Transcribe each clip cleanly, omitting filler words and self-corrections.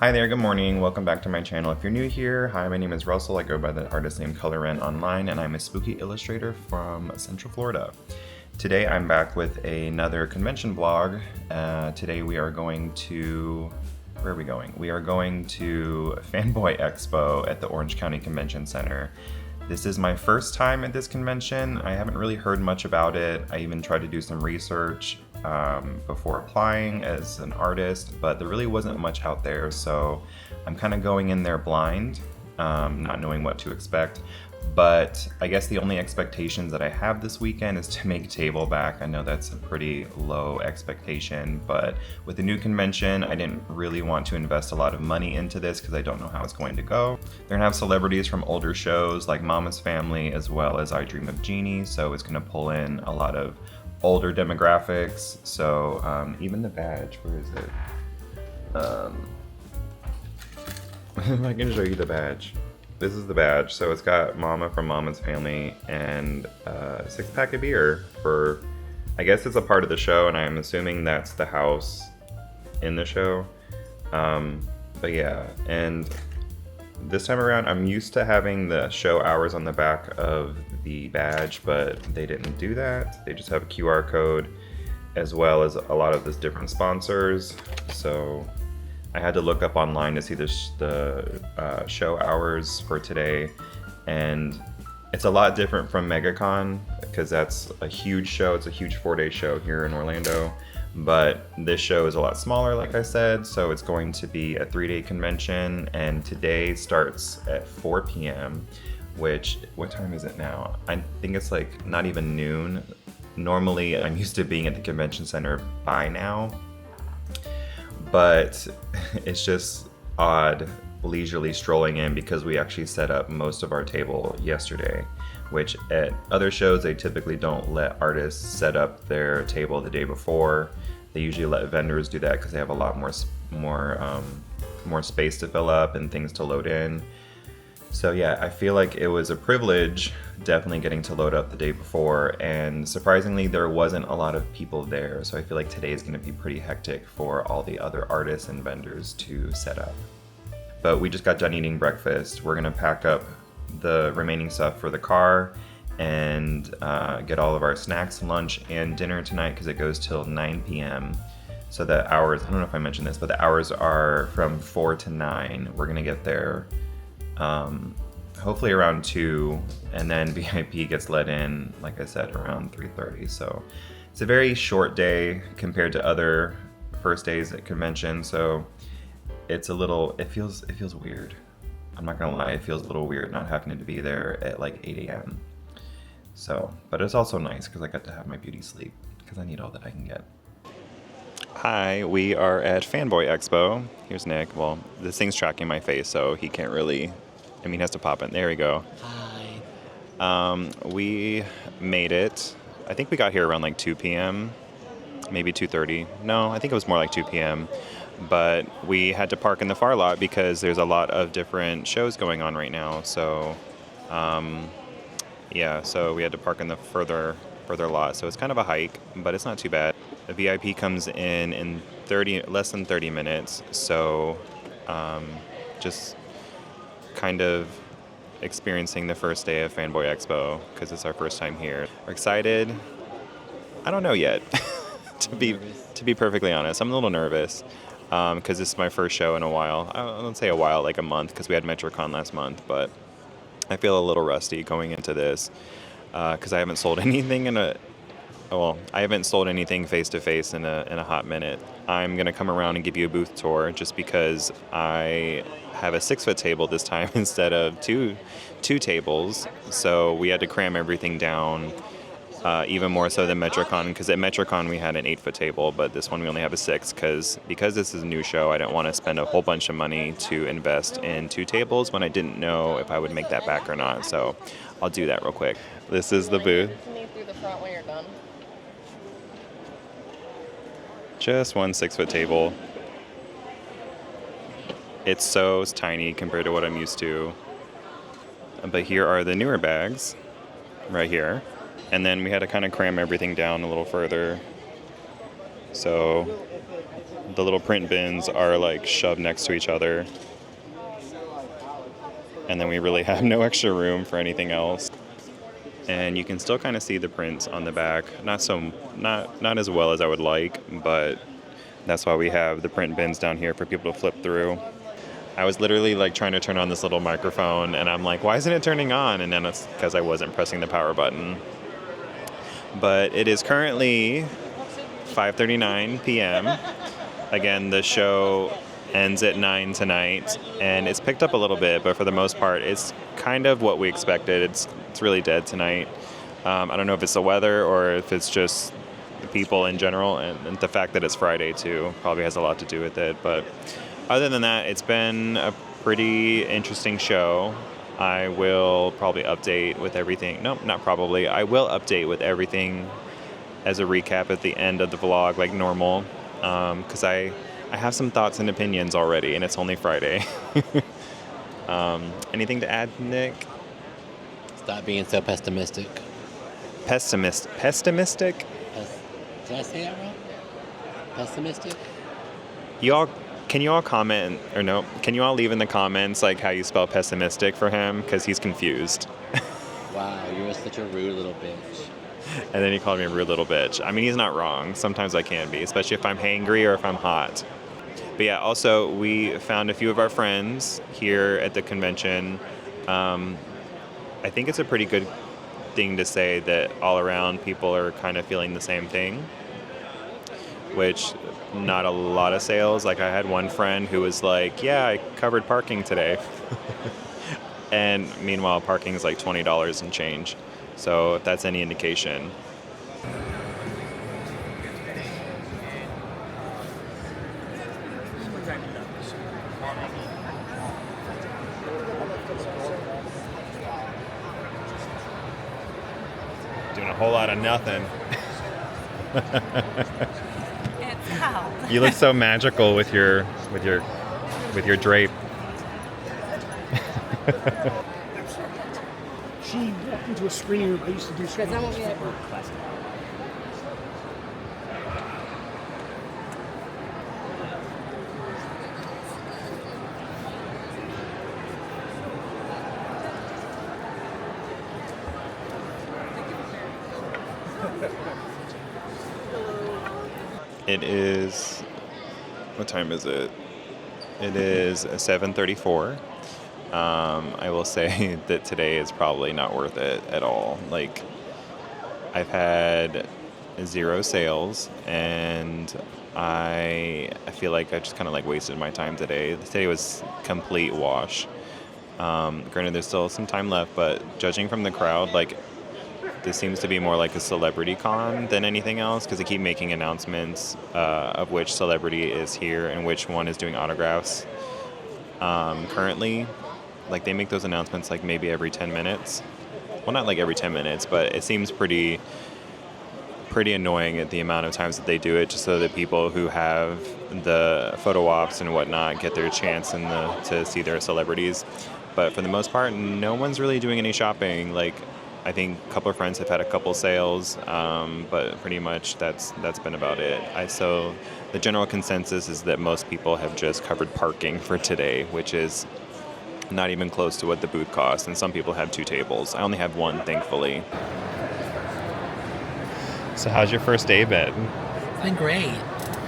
Hi there, good morning. Welcome back to my channel. If you're new here, hi, my name is Russell. I go by the artist name Color Rent online, and I'm a spooky illustrator from Central Florida. Today I'm back with another convention vlog. Today we are going to, where are we going? We are going to FanBoy Expo at the Orange County Convention Center. This is my first time at this convention. I haven't really heard much about it. I even tried to do some research before applying as an artist, but there really wasn't much out there, so I'm kind of going in there blind, not knowing what to expect. But I guess the only expectations that I have this weekend is to make table back. I know that's a pretty low expectation, but with the new convention, I didn't really want to invest a lot of money into this because I don't know how it's going to go. They're gonna have celebrities from older shows like Mama's Family as well as I Dream of Jeannie, so it's gonna pull in a lot of older demographics. So even the badge, where is it? I can show you the badge. This is the badge. So it's got Mama from Mama's Family and a 6-pack of beer for, I guess it's a part of the show, and I'm assuming that's the house in the show. But yeah, and this time around I'm used to having the show hours on the back of the badge, but they didn't do that. They just have a QR code as well as a lot of the different sponsors. So I had to look up online to see the show hours for today, and it's a lot different from MegaCon because that's a huge show. It's a huge 4-day show here in Orlando, but this show is a lot smaller, like I said, so it's going to be a 3-day convention, and today starts at 4 p.m., which, what time is it now? I think it's like not even noon. Normally I'm used to being at the convention center by now, but it's just odd leisurely strolling in because we actually set up most of our table yesterday, which at other shows they typically don't let artists set up their table the day before. They usually let vendors do that because they have a lot more space to fill up and things to load in. So yeah, I feel like it was a privilege definitely getting to load up the day before, and surprisingly there wasn't a lot of people there, so I feel like today is going to be pretty hectic for all the other artists and vendors to set up. But we just got done eating breakfast. We're going to pack up the remaining stuff for the car and get all of our snacks, lunch, and dinner tonight because it goes till 9 p.m. So the hours, I don't know if I mentioned this, but the hours are from 4 to 9. We're going to get there hopefully around 2, and then VIP gets let in, like I said, around 3:30. So it's a very short day compared to other first days at convention, so it's a little, it feels weird. I'm not gonna lie, it feels a little weird not having to be there at like 8 a.m. So, but it's also nice because I got to have my beauty sleep because I need all that I can get. Hi, we are at FanBoy Expo. Here's Nick. Well, this thing's tracking my face, so he can't really, he has to pop in. There we go. Hi. We made it. I think we got here around like 2 p.m., maybe 2:30. No, I think it was more like 2 p.m. But we had to park in the far lot because there's a lot of different shows going on right now. So, yeah, so we had to park in the further lot. So it's kind of a hike, but it's not too bad. The VIP comes in less than 30 minutes. So, just kind of experiencing the first day of FanBoy Expo because it's our first time here. We're excited. I don't know yet, to be perfectly honest. I'm a little nervous because this is my first show in a while. I don't say a while, like a month, because we had MetroCon last month, but I feel a little rusty going into this because I haven't sold anything I haven't sold anything face-to-face in a hot minute. I'm going to come around and give you a booth tour just because I have a 6-foot table this time instead of two tables. So we had to cram everything down even more so than MetroCon, because at MetroCon we had an 8-foot table, but this one we only have a 6 because this is a new show. I didn't want to spend a whole bunch of money to invest in 2 tables when I didn't know if I would make that back or not. So I'll do that real quick. This is the booth. Through the front when you're done. Just one 6-foot table. It's so tiny compared to what I'm used to. But here are the newer bags, right here. And then we had to kind of cram everything down a little further. So the little print bins are like shoved next to each other. And then we really have no extra room for anything else. And you can still kind of see the prints on the back. Not as well as I would like, but that's why we have the print bins down here for people to flip through. I was literally like trying to turn on this little microphone and I'm like, why isn't it turning on? And then it's because I wasn't pressing the power button. But it is currently 5:39 p.m. Again, the show ends at 9 tonight, and it's picked up a little bit, but for the most part, it's kind of what we expected. It's really dead tonight. I don't know if it's the weather or if it's just the people in general, and the fact that it's Friday too probably has a lot to do with it. But other than that, it's been a pretty interesting show. I will probably update with everything. No, not probably. I will update with everything as a recap at the end of the vlog, like normal, because I have some thoughts and opinions already, and it's only Friday. Anything to add, Nick? Stop being so pessimistic. Pessimistic? Did I say that wrong? Pessimistic? Can you all comment, or no, can you all leave in the comments like how you spell pessimistic for him? Because he's confused. Wow, you're such a rude little bitch. And then he called me a rude little bitch. I mean, he's not wrong. Sometimes I can be, especially if I'm hangry or if I'm hot. But yeah, also, we found a few of our friends here at the convention. I think it's a pretty good thing to say that all around people are kind of feeling the same thing, which not a lot of sales. Like I had one friend who was like, yeah, I covered parking today. And meanwhile, parking is like $20 and change. So if that's any indication. Doing a whole lot of nothing. It's out. You look so magical with your drape. She walked into a screening room. I used to do screening rooms for her class. It is, what time is it? It is 7:34. I will say that today is probably not worth it at all. Like, I've had 0 sales, and I feel like I just kind of like wasted my time today. Today was complete wash. Granted, there's still some time left, but judging from the crowd, like, this seems to be more like a celebrity con than anything else, because they keep making announcements of which celebrity is here and which one is doing autographs currently. Like, they make those announcements like maybe every 10 minutes. Well, not like every 10 minutes, but it seems pretty annoying at the amount of times that they do it, just so that people who have the photo ops and whatnot get their chance to see their celebrities. But for the most part, no one's really doing any shopping. Like, I think a couple of friends have had a couple sales, but pretty much that's been about it. So the general consensus is that most people have just covered parking for today, which is not even close to what the booth costs, and some people have 2 tables. I only have 1, thankfully. So how's your first day been? It's been great.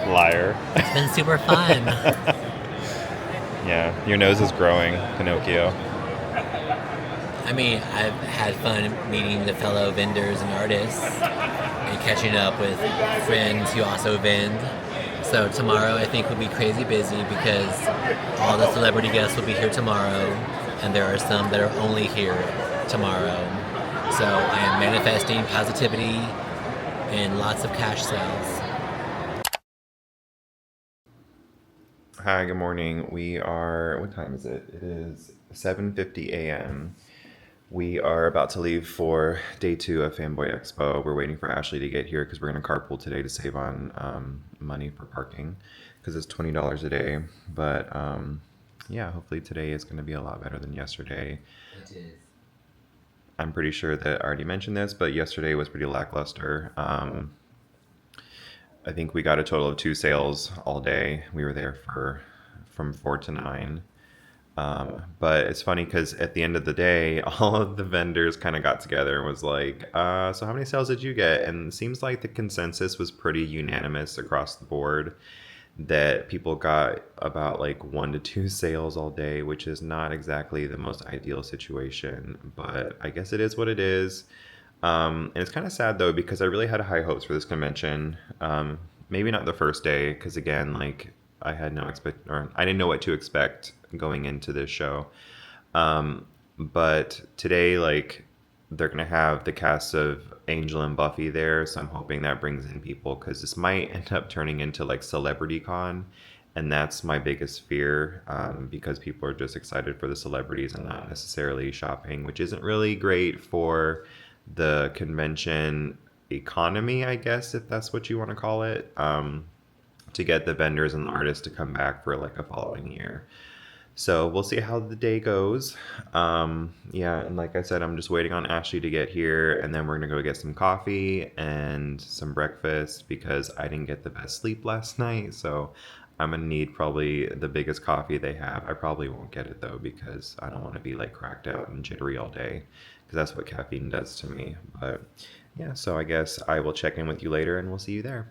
Liar. It's been super fun. Yeah, your nose is growing, Pinocchio. I mean, I've had fun meeting the fellow vendors and artists and catching up with friends who also vend. So tomorrow I think will be crazy busy because all the celebrity guests will be here tomorrow, and there are some that are only here tomorrow. So I am manifesting positivity and lots of cash sales. Hi, good morning. What time is it? It is 7:50 a.m. We are about to leave for day 2 of FanBoy Expo. We're waiting for Ashley to get here because we're going to carpool today to save on money for parking, because it's $20 a day. But yeah, hopefully today is going to be a lot better than yesterday. It is. I'm pretty sure that I already mentioned this, but yesterday was pretty lackluster. I think we got a total of 2 sales all day. We were there from 4 to 9. But it's funny because at the end of the day, all of the vendors kind of got together and was like, so how many sales did you get? And it seems like the consensus was pretty unanimous across the board that people got about like 1 to 2 sales all day, which is not exactly the most ideal situation, but I guess it is what it is. And it's kind of sad though, because I really had high hopes for this convention. Maybe not the first day, because again, like I had no I didn't know what to expect going into this show. But today, like, they're gonna have the cast of Angel and Buffy there, so I'm hoping that brings in people, because this might end up turning into like Celebrity Con, and that's my biggest fear, because people are just excited for the celebrities and not necessarily shopping, which isn't really great for the convention economy, I guess, if that's what you want to call it, to get the vendors and the artists to come back for like a following year. So we'll see how the day goes. Yeah, and like I said, I'm just waiting on Ashley to get here, and then we're gonna go get some coffee and some breakfast, because I didn't get the best sleep last night. So I'm gonna need probably the biggest coffee they have. I probably won't get it though, because I don't want to be like cracked out and jittery all day, because that's what caffeine does to me. But yeah, so I guess I will check in with you later, and we'll see you there.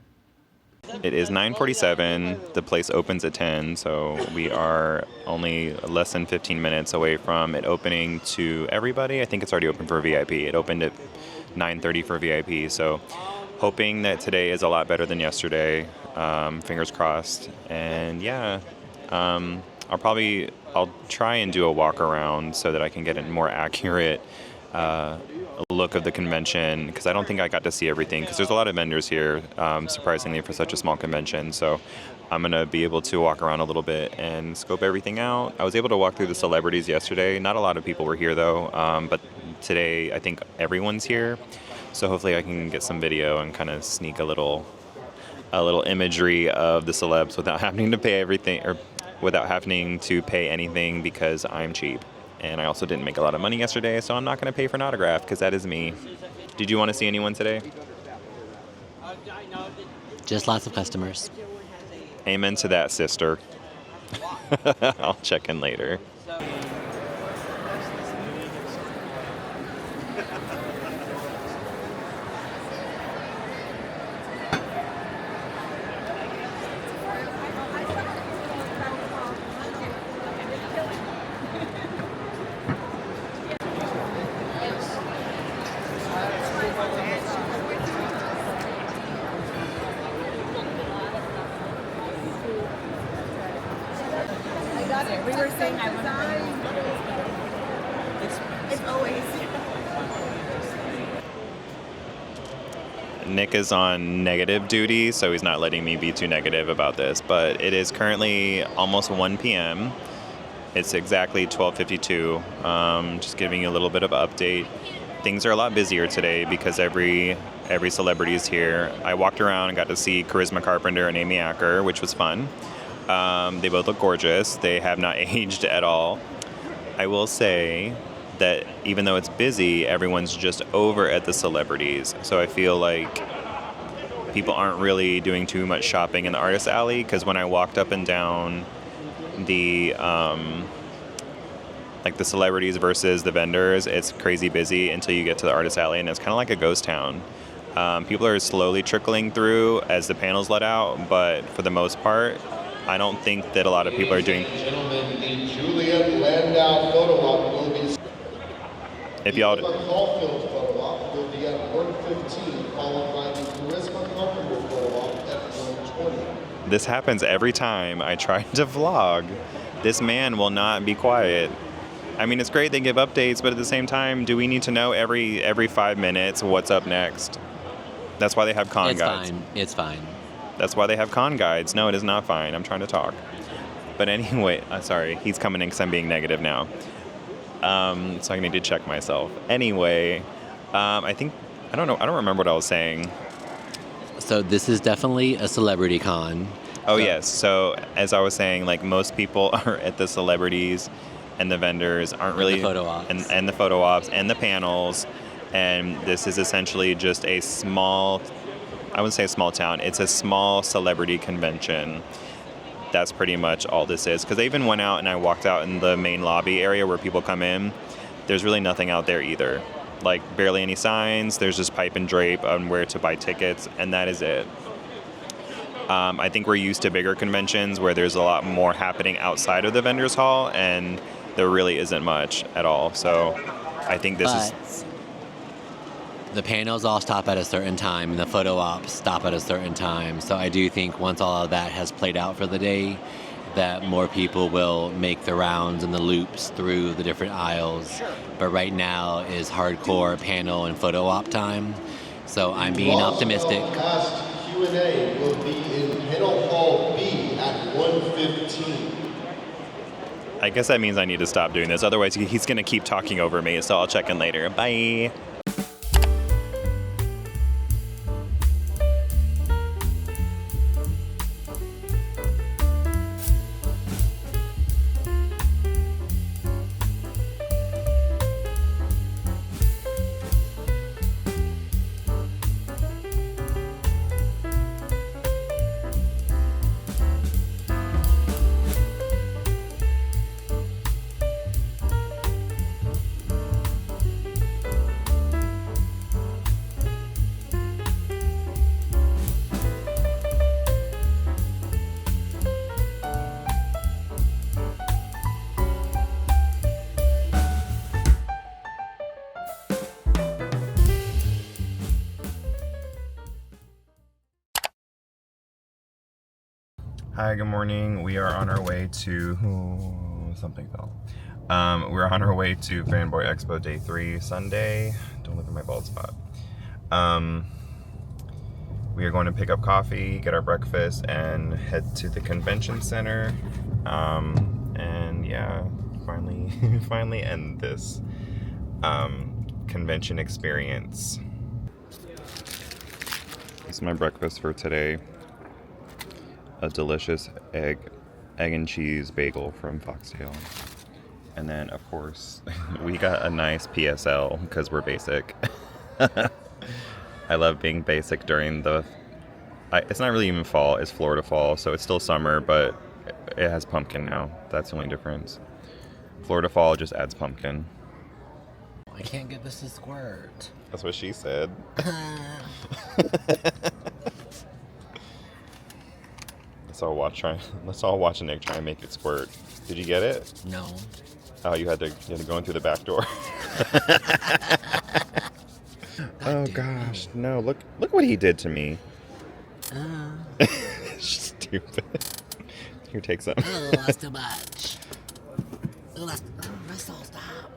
It is 9:47. The place opens at 10, so we are only less than 15 minutes away from it opening to everybody. I think it's already open for VIP. It opened at 9:30 for VIP, so hoping that today is a lot better than yesterday. Fingers crossed. And yeah, I'll try and do a walk around so that I can get a more accurate look of the convention, because I don't think I got to see everything, because there's a lot of vendors here, surprisingly, for such a small convention. So I'm going to be able to walk around a little bit and scope everything out. I was able to walk through the celebrities yesterday. Not a lot of people were here though, but today I think everyone's here. So hopefully I can get some video and kind of sneak a little imagery of the celebs without having to pay everything, or without having to pay anything, because I'm cheap. And I also didn't make a lot of money yesterday, so I'm not going to pay for an autograph, because that is me. Did you want to see anyone today? Just lots of customers. Amen to that, sister. I'll check in later. We were saying I it's always. Nick is on negative duty, so he's not letting me be too negative about this, but it is currently almost 1 p.m. It's exactly 12:52. Just giving you a little bit of an update. Things are a lot busier today because every celebrity is here. I walked around and got to see Charisma Carpenter and Amy Acker, which was fun. They both look gorgeous. They have not aged at all. I will say that even though it's busy, everyone's just over at the celebrities. So I feel like people aren't really doing too much shopping in the artist alley, because when I walked up and down the like the celebrities versus the vendors, it's crazy busy until you get to the artist alley, and it's kind of like a ghost town. People are slowly trickling through as the panels let out, but for the most part, I don't think that a lot of people are doing. Gentlemen, the Juliet Landau photo op will be. If y'all. The Caulfield photo op will be at 1:15, followed by the Charisma Carpenter photo op at 1:20. This happens every time I try to vlog. This man will not be quiet. I mean, it's great they give updates, but at the same time, do we need to know every 5 minutes what's up next? That's why they have con guides. It's fine. That's why they have con guides. No, it is not fine. I'm trying to talk. But anyway, sorry, he's coming in because I'm being negative now. So I need to check myself. Anyway, I don't remember what I was saying. So this is definitely a celebrity con. Oh, yes. So as I was saying, like, most people are at the celebrities, and the vendors aren't really. And the photo ops. And the photo ops and the panels. And this is essentially just a small, I wouldn't say a small town. It's a small celebrity convention. That's pretty much all this is. Because I even went out and I walked out in the main lobby area where people come in. There's really nothing out there either. Like barely any signs. There's just pipe and drape on where to buy tickets, and that is it. I think we're used to bigger conventions where there's a lot more happening outside of the vendors hall, and there really isn't much at all. So I think this is... The panels all stop at a certain time, and the photo ops stop at a certain time. So I do think once all of that has played out for the day, that more people will make the rounds and the loops through the different aisles. Sure. But right now is hardcore panel and photo op time. So I'm being optimistic. Q&A will be in panel hall B at 1:15. I guess that means I need to stop doing this. Otherwise, he's going to keep talking over me. So I'll check in later. Bye. Hi, good morning. We are on our way to... something fell. We're on our way to FanBoy Expo Day 3, Sunday. Don't look at my bald spot. We are going to pick up coffee, get our breakfast, and head to the convention center. And yeah, finally end this convention experience. This is my breakfast for today. A delicious egg and cheese bagel from Foxtail. And then, of course, we got a nice PSL because we're basic. I love being basic during it's not really even fall, it's Florida fall, so it's still summer, but it has pumpkin now. That's the only difference. Florida fall just adds pumpkin. I can't get this to squirt. That's what she said. Let's all watch Nick try and make it squirt. Did you get it? No. Oh, you had to go in through the back door. Oh gosh, no! Look what he did to me. Stupid. Here, take some. Oh, that's too much. Oh, that's all stop.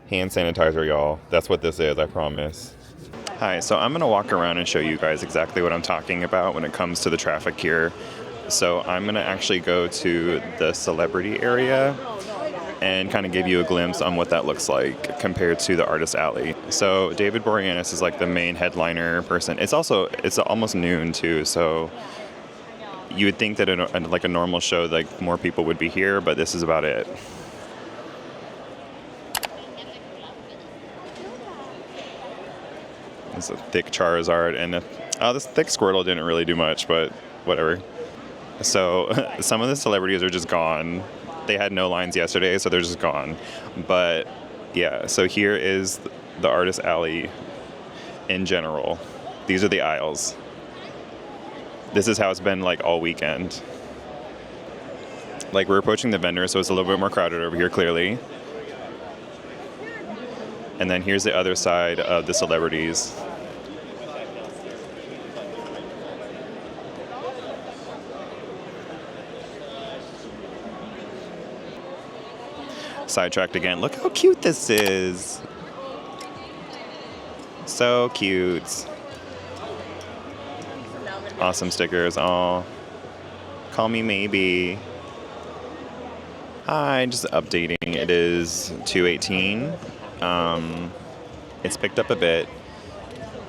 Hand sanitizer, y'all. That's what this is, I promise. Hi, so I'm going to walk around and show you guys exactly what I'm talking about when it comes to the traffic here. So I'm going to actually go to the celebrity area and kind of give you a glimpse on what that looks like compared to the Artist Alley. So David Boreanaz is like the main headliner person. It's almost noon too, so you would think that like a normal show, like more people would be here, but this is about it. It's a thick Charizard, and this thick Squirtle didn't really do much, but whatever. So some of the celebrities are just gone. They had no lines yesterday, so they're just gone. But yeah, so here is the Artist Alley in general. These are the aisles. This is how it's been like all weekend. Like we're approaching the vendors, so it's a little bit more crowded over here, clearly. And then here's the other side of the celebrities. Sidetracked again. Look how cute this is. So cute. Awesome stickers. Aw. Call me maybe. Hi, just updating. It is 2:18. It's picked up a bit.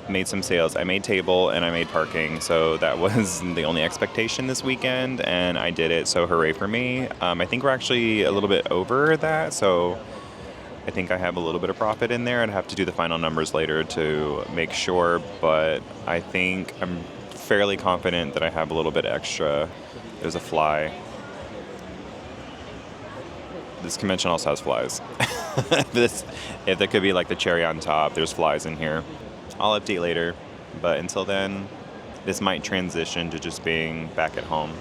Made some sales. I made table and I made parking, so that was the only expectation this weekend, and I did it, so hooray for me. I think we're actually a little bit over that, so I think I have a little bit of profit in there. I'd have to do the final numbers later to make sure, but I think I'm fairly confident that I have a little bit extra. There's a fly. This convention also has flies. If there could be like the cherry on top, there's flies in here. I'll update later, but until then, this might transition to just being back at home.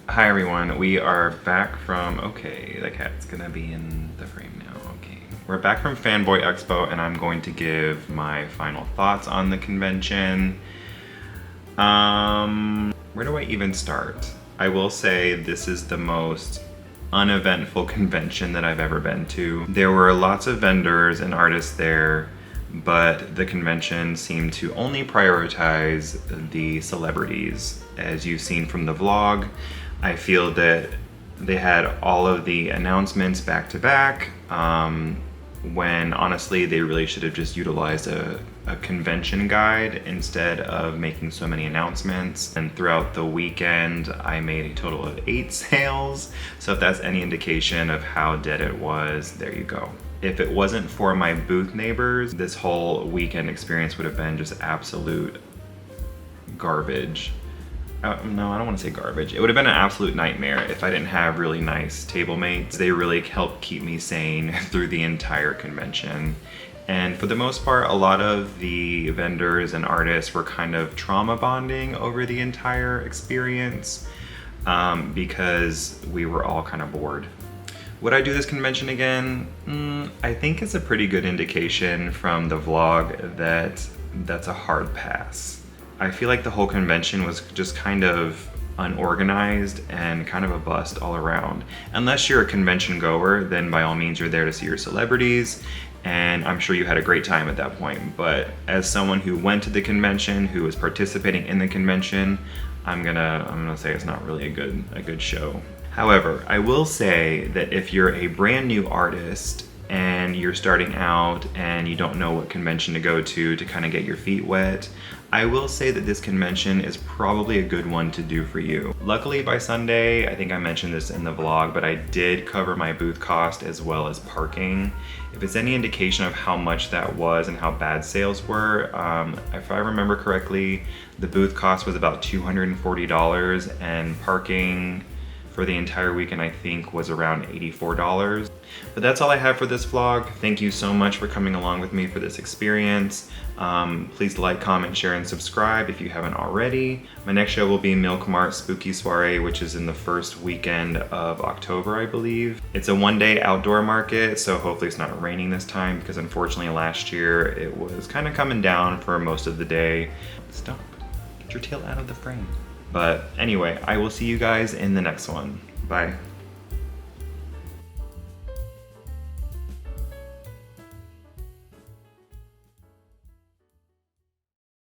Hi everyone, we are back from, okay, the cat's gonna be in the frame now, okay. We're back from FanBoy Expo and I'm going to give my final thoughts on the convention. Where do I even start? I will say this is the most uneventful convention that I've ever been to. There were lots of vendors and artists there, but the convention seemed to only prioritize the celebrities. As you've seen from the vlog, I feel that they had all of the announcements back to back, when honestly they really should have just utilized a convention guide instead of making so many announcements. And throughout the weekend, I made a total of 8 sales. So if that's any indication of how dead it was, there you go. If it wasn't for my booth neighbors, this whole weekend experience would have been just absolute garbage. No, I don't want to say garbage. It would have been an absolute nightmare if I didn't have really nice table mates. They really helped keep me sane through the entire convention. And for the most part, a lot of the vendors and artists were kind of trauma bonding over the entire experience, because we were all kind of bored. Would I do this convention again? I think it's a pretty good indication from the vlog that that's a hard pass. I feel like the whole convention was just kind of unorganized and kind of a bust all around. Unless you're a convention goer, then by all means you're there to see your celebrities, and I'm sure you had a great time at that point. But as someone who went to the convention, who was participating in the convention, I'm gonna say it's not really a good show. However, I will say that if you're a brand new artist and you're starting out and you don't know what convention to go to kind of get your feet wet, I will say that this convention is probably a good one to do for you. Luckily by Sunday, I think I mentioned this in the vlog, but I did cover my booth cost as well as parking. If it's any indication of how much that was and how bad sales were, if I remember correctly, the booth cost was about $240 and parking for the entire weekend I think was around $84. But that's all I have for this vlog. Thank you so much for coming along with me for this experience. Please like, comment, share, and subscribe if you haven't already. My next show will be Milk Mart Spooky Soiree, which is in the first weekend of October, I believe. It's a one-day outdoor market, so hopefully it's not raining this time, because unfortunately last year it was kind of coming down for most of the day. Stop, get your tail out of the frame. But anyway, I will see you guys in the next one. Bye.